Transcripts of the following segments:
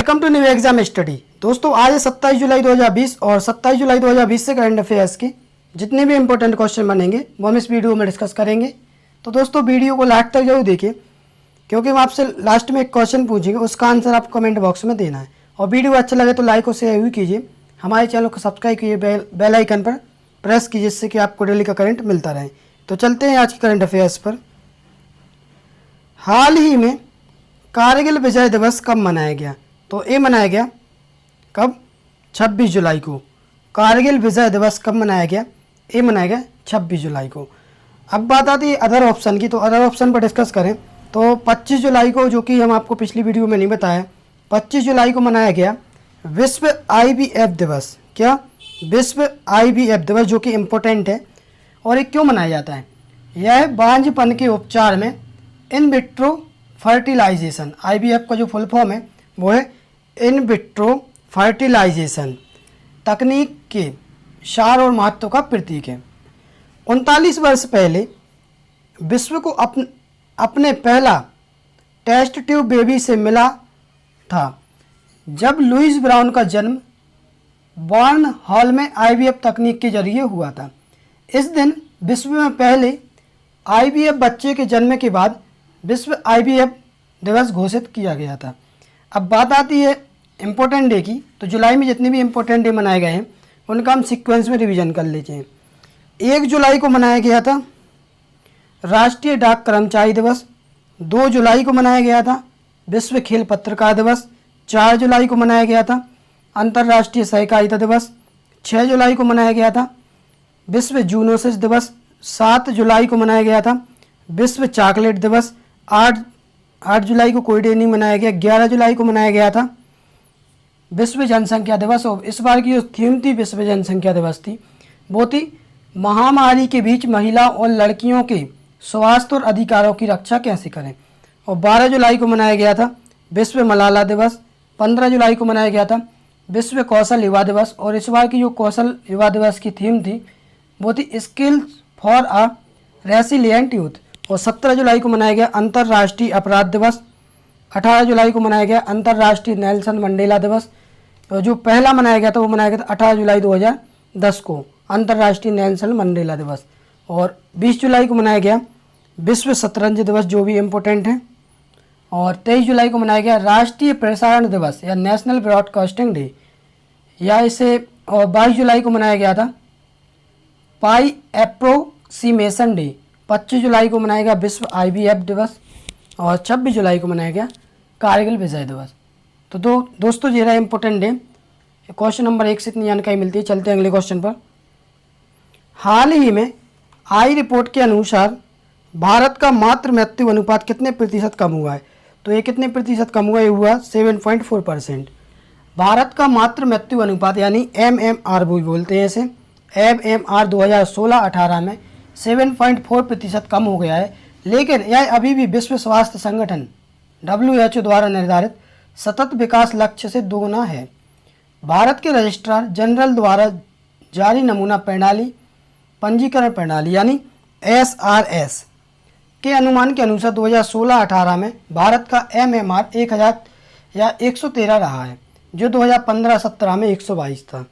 Welcome to new exam study. दोस्तों आज है 27 जुलाई 2020 और 27 जुलाई 2020 से करंट अफेयर्स के जितने भी इंपॉर्टेंट क्वेश्चन बनेंगे वो हम इस वीडियो में डिस्कस करेंगे। तो दोस्तों वीडियो को लास्ट तक जरूर देखिए क्योंकि हम आपसे लास्ट में एक क्वेश्चन पूछेंगे, उसका आंसर आप कमेंट बॉक्स में देना है। और वीडियो अच्छा लगे तो लाइक और शेयर भी कीजिए, हमारे चैनल को सब्सक्राइब कीजिए, बेल आइकन पर प्रेस कीजिए जिससे कि आपको डेली का करंट मिलता रहे। तो चलते हैं आज के करंट अफेयर्स पर। हाल ही में कारगिल विजय दिवस कब मनाया गया? तो ये मनाया गया कब? 26 जुलाई को। कारगिल विजय दिवस कब मनाया गया? ये मनाया गया 26 जुलाई को। अब बात आती है अदर ऑप्शन की, तो अदर ऑप्शन पर डिस्कस करें तो 25 जुलाई को, जो कि हम आपको पिछली वीडियो में नहीं बताया, 25 जुलाई को मनाया गया विश्व IVF दिवस। क्या? विश्व IVF दिवस, जो कि इम्पोर्टेंट है। और ये क्यों मनाया जाता है? यह बांझपन के उपचार में इन विट्रो फर्टिलाइजेशन, IVF का जो फुल फॉर्म है वो है इन विट्रो फर्टिलाइजेशन तकनीक के सार और महत्व का प्रतीक है। 39 वर्ष पहले विश्व को अपने पहला टेस्ट ट्यूब बेबी से मिला था जब लुइस ब्राउन का जन्म बॉर्न हॉल में IVF तकनीक के जरिए हुआ था। इस दिन विश्व में पहले IVF बच्चे के जन्म के बाद विश्व IVF दिवस घोषित किया गया था। अब बात आती है इम्पोर्टेंट डे की, तो जुलाई में जितने भी इम्पोर्टेंट डे मनाए गए हैं उनका हम सीक्वेंस में रिवीजन कर लेते हैं। 1 जुलाई को मनाया गया था राष्ट्रीय डाक कर्मचारी दिवस। 2 जुलाई को मनाया गया था विश्व खेल पत्रकार दिवस। 4 जुलाई को मनाया गया था अंतर्राष्ट्रीय सहकारिता दिवस। 6 जुलाई को मनाया गया था विश्व जूनोसिस दिवस। 7 जुलाई को मनाया गया था विश्व चॉकलेट दिवस। 8 जुलाई को कोई डे नहीं मनाया गया। 11 जुलाई को मनाया गया था विश्व जनसंख्या दिवस। और इस बार की जो थीम थी विश्व जनसंख्या दिवस थी वो थी महामारी के बीच महिला और लड़कियों के स्वास्थ्य और अधिकारों की रक्षा कैसे करें। और 12 जुलाई को मनाया गया था विश्व मलाला दिवस। 15 जुलाई को मनाया गया था विश्व कौशल युवा दिवस। और इस बार की जो कौशल युवा दिवस की थीम थी वो थी स्किल्स फॉर अ रेसिलिएंट यूथ। और 17 जुलाई को मनाया गया अंतर्राष्ट्रीय अपराध दिवस। 18 जुलाई को मनाया गया अंतर्राष्ट्रीय नेल्सन मंडेला दिवस। और जो पहला मनाया गया था वो मनाया गया था 18 जुलाई 2010 को अंतर्राष्ट्रीय नेल्सन मंडेला दिवस। और 20 जुलाई को मनाया गया विश्व शतरंज दिवस, जो भी इम्पोर्टेंट है। और 23 जुलाई को मनाया गया राष्ट्रीय प्रसारण दिवस या नेशनल ब्रॉडकास्टिंग डे, या इसे। और 22 जुलाई को मनाया गया था पाई एप्रोक्सीमेशन डे। 25 जुलाई को मनाया गया विश्व IVF दिवस। और 26 जुलाई को मनाया गया कारगिल विजय दिवस। तो दोस्तों ये रहा इम्पोर्टेंट डे। क्वेश्चन नंबर 1 से इतनी जानकारी मिलती है। चलते हैं अगले क्वेश्चन पर। हाल ही में आई रिपोर्ट के अनुसार भारत का मातृ मृत्यु अनुपात कितने प्रतिशत कम हुआ है? तो ये कितने प्रतिशत कम हुआ? ये हुआ 7.4%। भारत का मातृ मृत्यु अनुपात यानी MMR भी बोलते हैं इसे, MMR 2016-18 में 7.4% कम हो गया है। लेकिन यह अभी भी विश्व स्वास्थ्य संगठन WHO द्वारा निर्धारित सतत विकास लक्ष्य से दोगुना है। भारत के रजिस्ट्रार जनरल द्वारा जारी नमूना प्रणाली पंजीकरण प्रणाली यानी SRS के अनुमान के अनुसार 2016-18 में भारत का MMR 1000 या 113 रहा है, जो 2015-17 में 122 था।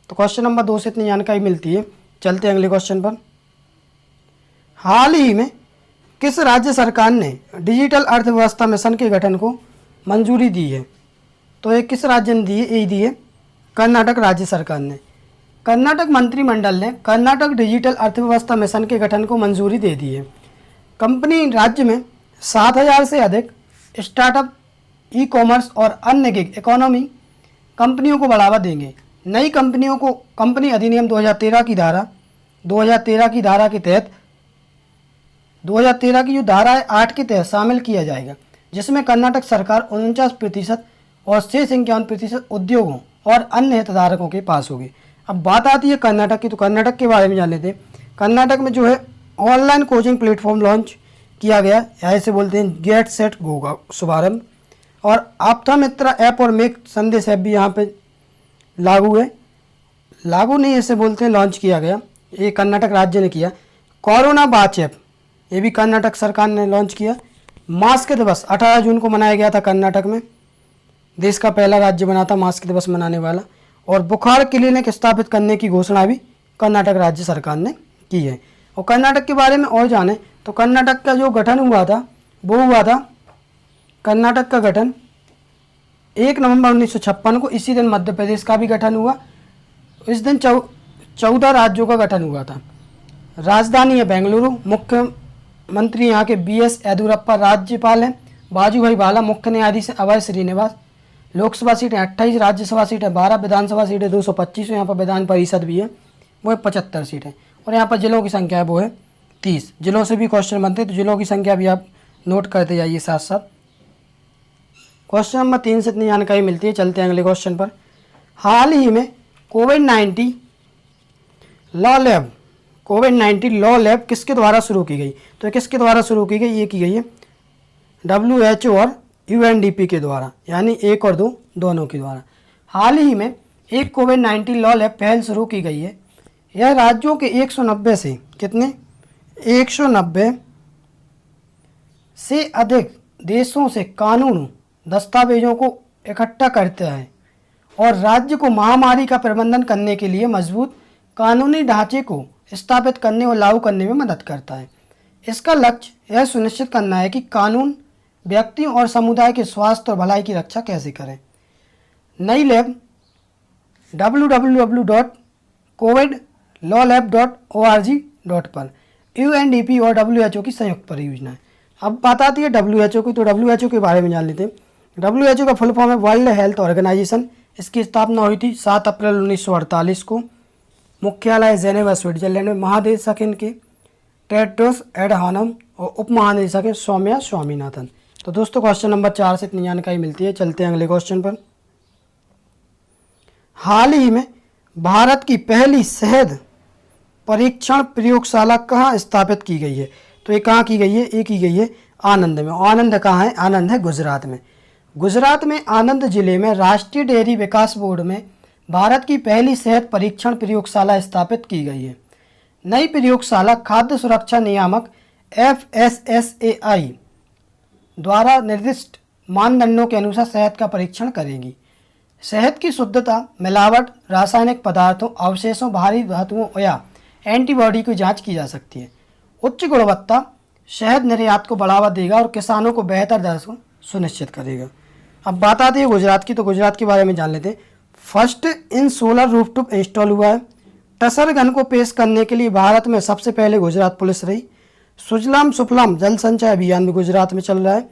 तो क्वेश्चन नंबर 2 से इतनी जानकारी मिलती है। चलते हैं अगले क्वेश्चन पर। हाल ही में किस राज्य सरकार ने डिजिटल अर्थव्यवस्था मिशन के गठन को मंजूरी दी है? तो ये किस राज्य ने दी है? यही दी है कर्नाटक राज्य सरकार ने। कर्नाटक मंत्रिमंडल ने कर्नाटक डिजिटल अर्थव्यवस्था मिशन के गठन को मंजूरी दे दी है। कंपनी राज्य में 7000 से अधिक स्टार्टअप, ई-कॉमर्स और अन्य गिग इकोनॉमी कंपनियों को बढ़ावा देंगे। नई कंपनियों को कंपनी अधिनियम 2013 की धारा के तहत 2013 की जो धारा है 8 के तहत शामिल किया जाएगा, जिसमें कर्नाटक सरकार 49% और शेष 51% उद्योगों और अन्य हितधारकों के पास होगी। अब बात आती है कर्नाटक की, तो कर्नाटक के बारे में जान लेते हैं। कर्नाटक में जो है ऑनलाइन कोचिंग प्लेटफॉर्म लॉन्च किया गया, ऐसे बोलते हैं गेट सेट गो का शुभारंभ। और आपथा मित्रा ऐप और मेक संदेश ऐप भी यहाँ पे लागू है, लागू नहीं ऐसे बोलते हैं, लॉन्च किया गया। ये कर्नाटक राज्य ने किया। कोरोना वाच ऐप ये भी कर्नाटक सरकार ने लॉन्च किया। मास्क दिवस 18 जून को मनाया गया था कर्नाटक में। देश का पहला राज्य बना था मास्क दिवस मनाने वाला। और बुखार क्लिनिक स्थापित करने की घोषणा भी कर्नाटक राज्य सरकार ने की है। और कर्नाटक के बारे में और जाने तो कर्नाटक का जो गठन हुआ था वो हुआ था, कर्नाटक का गठन 1 नवंबर 1956 को। इसी दिन मध्य प्रदेश का भी गठन हुआ। इस दिन 14 राज्यों का गठन हुआ था। राजधानी है बेंगलुरु। मुख्यमंत्री यहाँ के BS येदियुरप्पा। राज्यपाल हैं वाजूभाई वाला। मुख्य न्यायाधीश अभय श्रीनिवास। लोकसभा सीटें 28, राज्यसभा सीटें 12, विधानसभा सीटें 225। यहाँ पर विधान परिषद भी है, वो है 75 सीटें। और यहाँ पर जिलों की संख्या है वो है 30। जिलों से भी क्वेश्चन बनते हैं, तो जिलों की संख्या भी आप नोट करते जाइए साथ साथ। क्वेश्चन नंबर 3 से इतनी जानकारी मिलती है। चलते हैं अगले क्वेश्चन पर। हाल ही में कोविड-19 लॉ लैब किसके द्वारा शुरू की गई? तो ये किसके द्वारा शुरू की गई? ये की गई है WHO और UNDP के द्वारा, यानी 1 और 2 दोनों के द्वारा। हाल ही में एक कोविड-19 लॉ लैब पहल शुरू की गई है। यह राज्यों के 190 से कितने 190 से अधिक देशों से कानून दस्तावेजों को इकट्ठा करता है और राज्य को महामारी का प्रबंधन करने के लिए मजबूत कानूनी ढांचे को स्थापित करने और लागू करने में मदद करता है। इसका लक्ष्य यह सुनिश्चित करना है कि कानून व्यक्तियों और समुदाय के स्वास्थ्य और भलाई की रक्षा कैसे करें। नई लैब www.covidlawlab.org पर UNDP और WHO की संयुक्त परियोजना है। अब बात आती है WHO की, तो WHO के बारे में जान लेते हैं। WHO का फुल फॉर्म है वर्ल्ड हेल्थ ऑर्गेनाइजेशन। इसकी स्थापना हुई थी 7 अप्रैल 1948 को। मुख्यालय जेनेवा स्विट्जरलैंड में। महानिदेशक इनके टेड्रोस एडहानम और उप महानिदेशक है सौम्या स्वामीनाथन। तो दोस्तों क्वेश्चन नंबर 4 से इतनी जानकारी मिलती है। चलते हैं अगले क्वेश्चन पर। हाल ही में भारत की पहली शहद परीक्षण प्रयोगशाला कहाँ स्थापित की गई है? तो ये कहाँ की गई है? ये की गई है आनंद में। आनंद कहाँ है? आनंद है गुजरात में। गुजरात में आनंद जिले में राष्ट्रीय डेयरी विकास बोर्ड में भारत की पहली शहद परीक्षण प्रयोगशाला स्थापित की गई है। नई प्रयोगशाला खाद्य सुरक्षा नियामक FSSAI द्वारा निर्दिष्ट मानदंडों के अनुसार शहद का परीक्षण करेगी। शहद की शुद्धता, मिलावट, रासायनिक पदार्थों, अवशेषों, भारी धातुओं या एंटीबॉडी की जांच की जा सकती है। उच्च गुणवत्ता शहद निर्यात को बढ़ावा देगा और किसानों को बेहतर दर को सुनिश्चित करेगा। अब बात आती है गुजरात की, तो गुजरात के बारे में जान लेते हैं। First in solar rooftop install हुआ है। टसर गन को पेश करने के लिए भारत में सबसे पहले गुजरात पुलिस रही। सुजलाम सुफलाम जल संचय अभियान भी गुजरात में चल रहा है।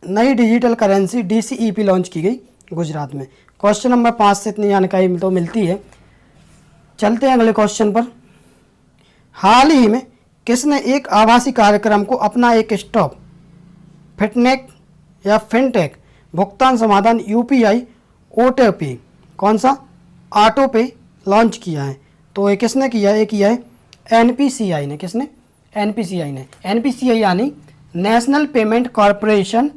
नई डिजिटल करेंसी DCEP लॉन्च की गई गुजरात में। क्वेश्चन नंबर 5 से इतनी जानकारी तो मिलती है। चलते हैं अगले क्वेश्चन पर। हाल ही में किसने एक आभासी कार्यक्रम को अपना एक स्टॉप फिनटेक भुगतान समाधान UPI ऑटो पे, कौन सा ऑटो पे लॉन्च किया है? तो ये किसने किया है? ये किया है NPCI ने। किसने? NPCI ने। NPCI यानी national payment corporation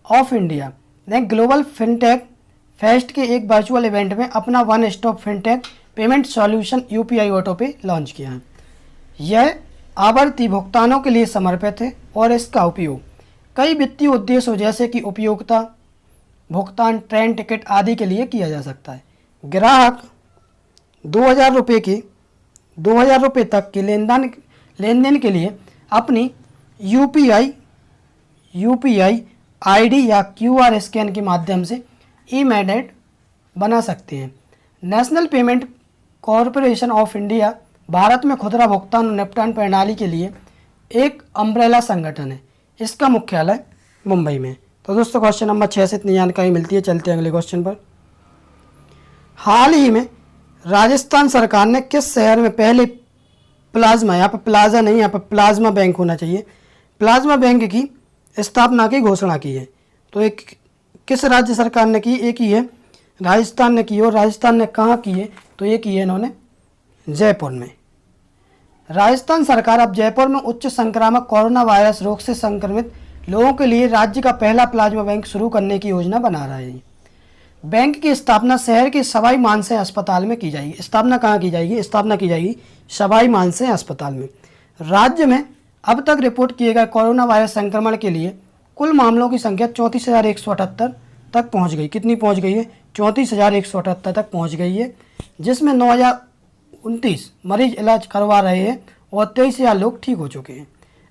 of India ने ग्लोबल फिनटेक फेस्ट के एक वर्चुअल इवेंट में अपना one stop fintech payment solution UPI auto पे लॉन्च किया है। यह आवर्ती भुगतानों के लिए समर्पित है और इसका उपयोग कई वित्तीय उद्देश्यों जैसे कि उपयोगिता भुगतान, ट्रेन टिकट आदि के लिए किया जा सकता है। ग्राहक 2000 रुपये तक के लेन देन के लिए अपनी UPI ID या QR स्कैन के माध्यम से ई-मैंडेट बना सकते हैं। National payment corporation of India Bharat में खुदरा भुगतान और निपटान प्रणाली के लिए एक अम्ब्रेला संगठन है। इसका मुख्यालय मुंबई में। तो दोस्तों क्वेश्चन नंबर 6 से इतनी जानकारी मिलती है। चलते हैं अगले क्वेश्चन पर। हाल ही में राजस्थान सरकार ने किस शहर में पहले प्लाज्मा, यहाँ पर प्लाजा नहीं, यहाँ पर प्लाज्मा बैंक होना चाहिए, प्लाज्मा बैंक की स्थापना की घोषणा की है? तो एक किस राज्य सरकार ने की? एक ही है राजस्थान ने की। और राजस्थान ने कहाँ की है? तो ये की है इन्होंने जयपुर में। राजस्थान सरकार अब जयपुर में उच्च संक्रामक कोरोना वायरस रोग से संक्रमित लोगों के लिए राज्य का पहला प्लाज्मा बैंक शुरू करने की योजना बना रहा है। बैंक की स्थापना शहर के सवाई मानसिंह अस्पताल में की जाएगी। स्थापना कहाँ की जाएगी? स्थापना की जाएगी सवाई मानसिंह अस्पताल में। राज्य में अब तक रिपोर्ट किए गए कोरोना वायरस संक्रमण के लिए कुल मामलों की संख्या 34,178 तक पहुंच गई। कितनी पहुंच गई है? 34,178 तक पहुंच गई है, जिसमें 9,029 मरीज इलाज करवा रहे हैं और 23,000 लोग ठीक हो चुके हैं।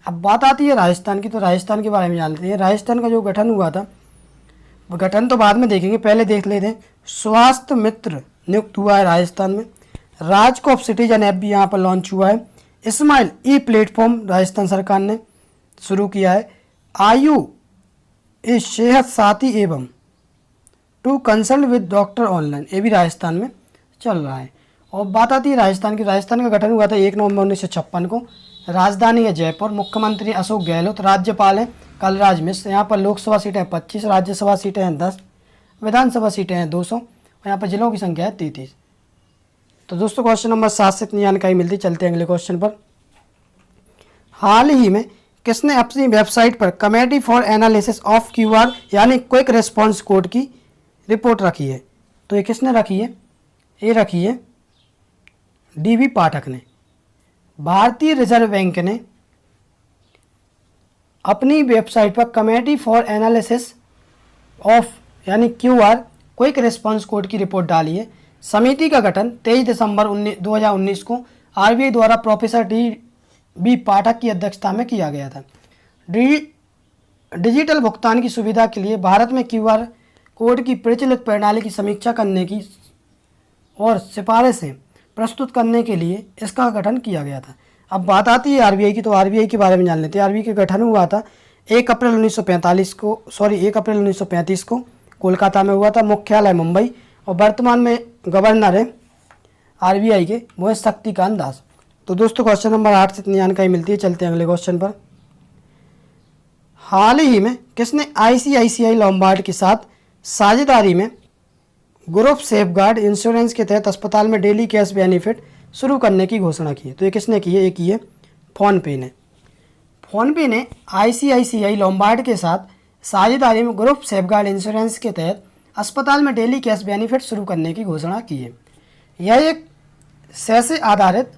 अब बात आती है राजस्थान की, तो राजस्थान के बारे में जानते हैं। राजस्थान का जो गठन हुआ था, वो गठन तो बाद में देखेंगे, पहले देख लेते हैं। स्वास्थ्य मित्र नियुक्त हुआ है राजस्थान में। राजकोप सिटीजन ऐप भी यहाँ पर लॉन्च हुआ है। इस्माइल ई प्लेटफॉर्म राजस्थान सरकार ने शुरू किया है। आयु ए सेहत साथी एवं to consult with doctor online, ये भी राजस्थान में चल रहा है। और बात आती है राजस्थान की। राजस्थान का गठन हुआ था 1 नवंबर 1956 को। राजधानी है जयपुर। मुख्यमंत्री अशोक गहलोत। राज्यपाल है कलराज मिश्र। यहाँ पर लोकसभा सीटें 25, राज्यसभा सीटें हैं 10, विधानसभा सीटें हैं 200 और यहाँ पर जिलों की संख्या है 33। तो दोस्तों क्वेश्चन नंबर 7 से इतनी जानकारी मिलती। चलते हैं अगले क्वेश्चन पर। हाल ही में किसने अपनी वेबसाइट पर committee for analysis of QR यानी क्विक रिस्पॉन्स कोड की रिपोर्ट रखी है? तो ये किसने रखी है? ये रखी है डीबी पाठक ने। भारतीय रिजर्व बैंक ने अपनी वेबसाइट पर कमेटी फॉर एनालिसिस ऑफ यानी क्यूआर क्विक रिस्पॉन्स कोड की रिपोर्ट डाली है। समिति का गठन 23 दिसंबर 2019 को आरबीआई द्वारा प्रोफेसर डी पाठक की अध्यक्षता में किया गया था। डिजिटल भुगतान की सुविधा के लिए भारत में क्यूआर कोड की प्रचलित प्रणाली की समीक्षा करने की और सिफारिशें प्रस्तुत करने के लिए इसका गठन किया गया था। अब बात आती है आरबीआई की, तो आरबीआई के बारे में जान लेते हैं। आरबीआई का गठन हुआ था 1 अप्रैल 1935 को कोलकाता में हुआ था। मुख्यालय मुंबई और वर्तमान में गवर्नर है आरबीआई के वो है शक्तिकांत दास। तो दोस्तों क्वेश्चन नंबर 8 से इतनी जानकारी मिलती है। चलते हैं अगले क्वेश्चन पर। हाल ही में किसने आईसीआईसीआई लॉम्बार्ड के साथ साझेदारी में ग्रुप सेफगार्ड इंश्योरेंस के तहत अस्पताल में डेली कैश बेनिफिट शुरू करने की घोषणा की है? तो ये किसने की है? ये की है फ़ोनपे ने। फ़ोनपे ने आईसीआईसीआई लॉम्बार्ड के साथ साझेदारी में ग्रुप सेफगार्ड इंश्योरेंस के तहत अस्पताल में डेली कैश बेनिफिट शुरू करने की घोषणा की है। यह एक से आधारित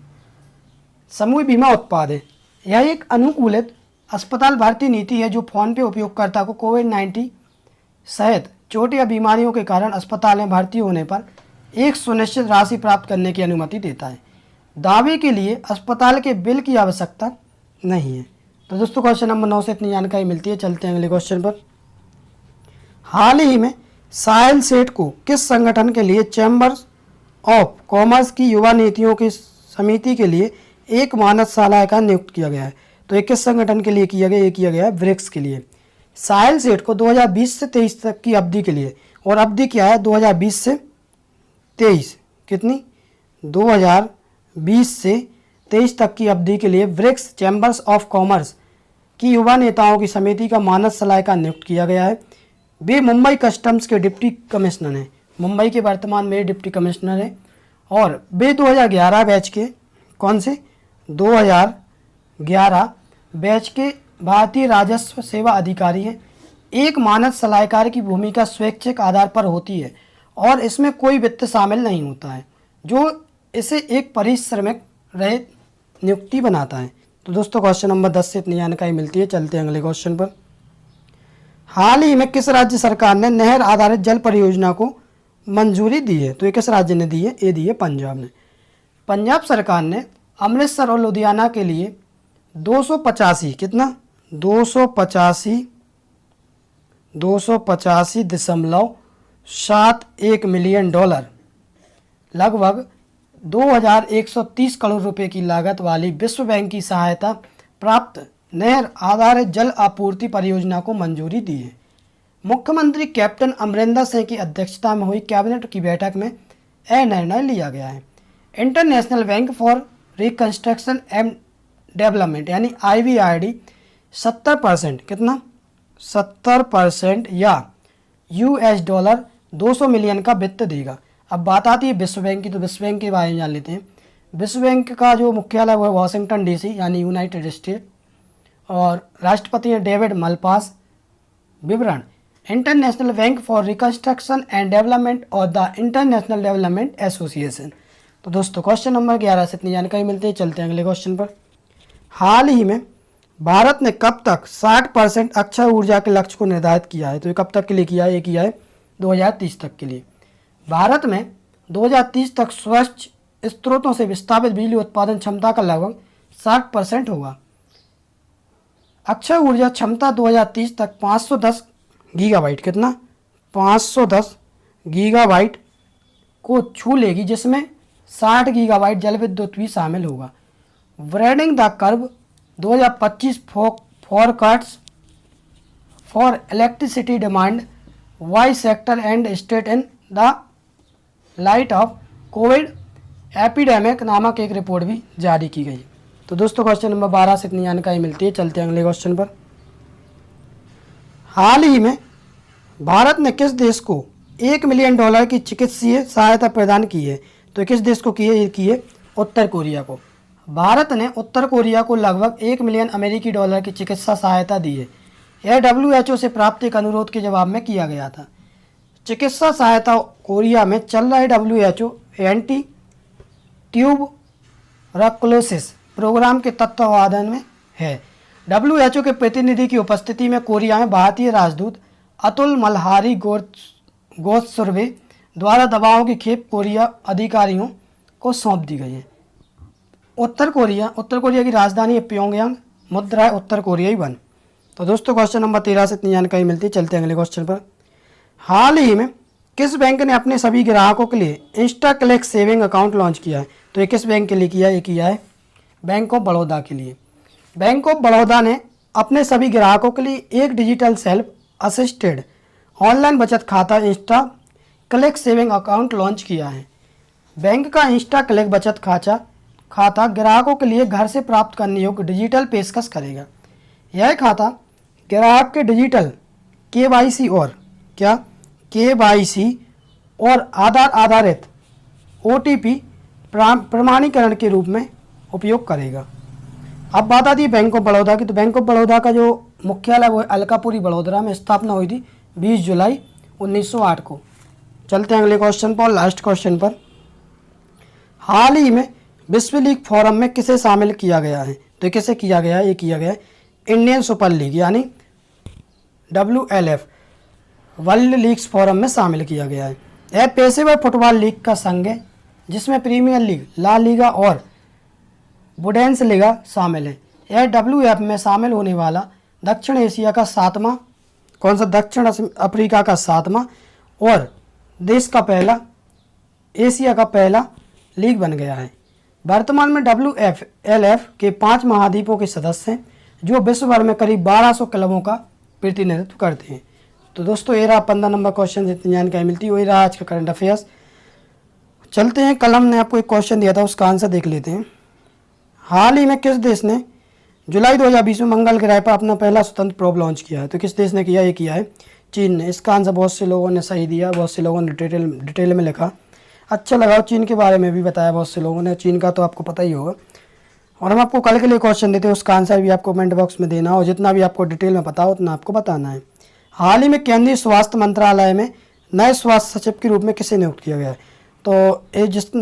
समूह बीमा उत्पाद है। यह एक अनुकूलित अस्पताल भर्ती नीति है जो फ़ोनपे उपयोगकर्ता को कोविड-19 सहित चोट या बीमारियों के कारण अस्पताल में भर्ती होने पर एक सुनिश्चित राशि प्राप्त करने की अनुमति देता है। दावे के लिए अस्पताल के बिल की आवश्यकता नहीं है। तो दोस्तों क्वेश्चन नंबर 9 से इतनी जानकारी मिलती है। चलते हैं अगले क्वेश्चन पर। हाल ही में साहिल सेठ को किस संगठन के लिए चैम्बर्स ऑफ कॉमर्स की युवा नीतियों की समिति के लिए एक मानद सलाहकार नियुक्त किया गया है? तो ये किस संगठन के लिए किया गया? ये किया गया है ब्रिक्स के लिए। साहिल सेठ को 2020 से 23 तक की अवधि के लिए, और अवधि क्या है 2020 से 23, कितनी 2020 से 23 तक की अवधि के लिए ब्रिक्स चैम्बर्स ऑफ कॉमर्स की युवा नेताओं की समिति का मानद सलाहकार नियुक्त किया गया है। वे मुंबई कस्टम्स के डिप्टी कमिश्नर हैं। मुंबई के वर्तमान में डिप्टी कमिश्नर हैं और वे 2011 बैच के, कौन से 2011 बैच के भारतीय राजस्व सेवा अधिकारी हैं। एक मानद सलाहकार की भूमिका स्वैच्छिक आधार पर होती है और इसमें कोई वित्त शामिल नहीं होता है, जो इसे एक परिश्रमिक रहित नियुक्ति बनाता है। तो दोस्तों क्वेश्चन नंबर 10 से इतनी जानकारी मिलती है। चलते हैं अगले क्वेश्चन पर। हाल ही में किस राज्य सरकार ने नहर आधारित जल परियोजना को मंजूरी दी है? तो ये किस राज्य ने दी है? ये दी है पंजाब ने। पंजाब सरकार ने अमृतसर और लुधियाना के लिए 285 कितना 285.71 मिलियन डॉलर लगभग 2130 करोड़ रुपए की लागत वाली विश्व बैंक की सहायता प्राप्त नहर आधारित जल आपूर्ति परियोजना को मंजूरी दी है। मुख्यमंत्री कैप्टन अमरिंदर सिंह की अध्यक्षता में हुई कैबिनेट की बैठक में यह निर्णय लिया गया है। International bank for reconstruction and development यानी IBRD 70% कितना 70% या $200 मिलियन का वित्त देगा। अब बात आती है विश्व बैंक की, तो विश्व बैंक के बारे में जान लेते हैं। विश्व बैंक का जो मुख्यालय वो है वाशिंगटन DC यानी यूनाइटेड स्टेट और राष्ट्रपति हैं डेविड मलपास। विवरण international bank for reconstruction and development और द इंटरनेशनल डेवलपमेंट एसोसिएशन। तो दोस्तों क्वेश्चन नंबर 11 से इतनी जानकारी मिलती है। चलते हैं अगले क्वेश्चन पर। हाल ही में भारत ने कब तक 60% अक्षय ऊर्जा के लक्ष्य को निर्धारित किया है? तो ये कब तक के लिए किया है? ये किया है 2030 तक के लिए। भारत में 2030 तक स्वच्छ स्रोतों से विस्थापित बिजली उत्पादन क्षमता का लगभग 60% होगा। अक्षय ऊर्जा क्षमता 2030 तक 510 गीगावाट, कितना 510 गीगावाट को छू लेगी, जिसमें 60 गीगावाट जल विद्युत भी शामिल होगा। Braiding the curve 2025 forecast for electricity demand by sector and state in the light of COVID epidemic नामक एक रिपोर्ट भी जारी की गई। तो दोस्तों क्वेश्चन नंबर 12 से इतनी जानकारी मिलती है। चलते हैं अगले क्वेश्चन पर। हाल ही में भारत ने किस देश को $1 मिलियन की चिकित्सीय सहायता प्रदान की है? तो किस देश को की है? ये की है उत्तर कोरिया को। भारत ने उत्तर कोरिया को लगभग $1 मिलियन अमेरिकी की चिकित्सा सहायता दी है। यह WHO से प्राप्त एक अनुरोध के जवाब में किया गया था। चिकित्सा सहायता कोरिया में चल रहे WHO एंटी ट्यूबरकुलोसिस प्रोग्राम के तत्वावधान में है। WHO के प्रतिनिधि की उपस्थिति में कोरिया में भारतीय राजदूत अतुल मल्हारी गोत्सुर्वे द्वारा दवाओं की खेप कोरिया अधिकारियों को सौंप दी गई है। उत्तर कोरिया की राजधानी है प्योंगयांग, मुद्रा है उत्तर कोरियाई वन। तो दोस्तों क्वेश्चन नंबर 13 से इतनी जानकारी मिलती है। चलते हैं अगले क्वेश्चन पर। हाल ही में किस बैंक ने अपने सभी ग्राहकों के लिए Insta click saving account launch किया है? तो ये किस बैंक के लिए किया है? ये किया है बैंक ऑफ बड़ौदा के लिए। बैंक ऑफ बड़ौदा ने अपने सभी ग्राहकों के लिए एक डिजिटल सेल्फ असिस्टेड ऑनलाइन बचत खाता Insta click saving account launch किया है। बैंक का इंस्टा क्लिक बचत खाता ग्राहकों के लिए घर से प्राप्त करने योग्य डिजिटल पेशकश करेगा। यह खाता ग्राहक के डिजिटल KYC और आधार आधारित OTP प्रमाणीकरण के रूप में उपयोग करेगा। अब बात आती है बैंक ऑफ बड़ौदा की। तो बैंक ऑफ बड़ौदा का जो मुख्यालय वो अलकापुरी बड़ौदा में स्थापना हुई थी 20 जुलाई 1908 को। चलते हैं अगले क्वेश्चन पर, लास्ट क्वेश्चन पर। हाल ही में विश्व लीग फोरम में किसे शामिल किया गया है? तो किसे किया गया है? ये किया गया है इंडियन सुपर लीग यानी WLF वर्ल्ड लीग्स फोरम में शामिल किया गया है। यह पेशेवर फुटबॉल लीग का संघ है जिसमें प्रीमियर लीग, ला लीगा और बुंडेसलीगा शामिल है। यह WLF में शामिल होने वाला दक्षिण अफ्रीका का 7वां और देश का पहला एशिया का पहला लीग बन गया है। वर्तमान में WLF के 5 महाद्वीपों के सदस्य हैं जो विश्व भर में करीब 1200 क्लबों का प्रतिनिधित्व करते हैं। तो दोस्तों ये रहा 15 नंबर क्वेश्चन जितनी जानकारी मिलती है, वही रहा आज का करंट अफेयर्स। चलते हैं, कल हमने आपको एक क्वेश्चन दिया था उसका आंसर देख लेते हैं। हाल ही में किस देश ने जुलाई 2020 में मंगल ग्रह पर अपना पहला स्वतंत्र प्रोब लॉन्च किया है? तो किस देश ने किया? ये किया है चीन ने। इसका आंसर बहुत से लोगों ने सही दिया, बहुत से लोगों ने डिटेल में लिखा। अच्छा लगा। चीन के बारे में भी बताया बहुत से लोगों ने। चीन का तो आपको पता ही होगा। और हम आपको कल के लिए क्वेश्चन देते हैं, उसका आंसर भी आपको कमेंट बॉक्स में देना हो। जितना भी आपको डिटेल में पता हो उतना आपको बताना है। हाल ही में केंद्रीय स्वास्थ्य मंत्रालय में नए स्वास्थ्य सचिव के रूप में किसे नियुक्त किया गया है? तो ये जिस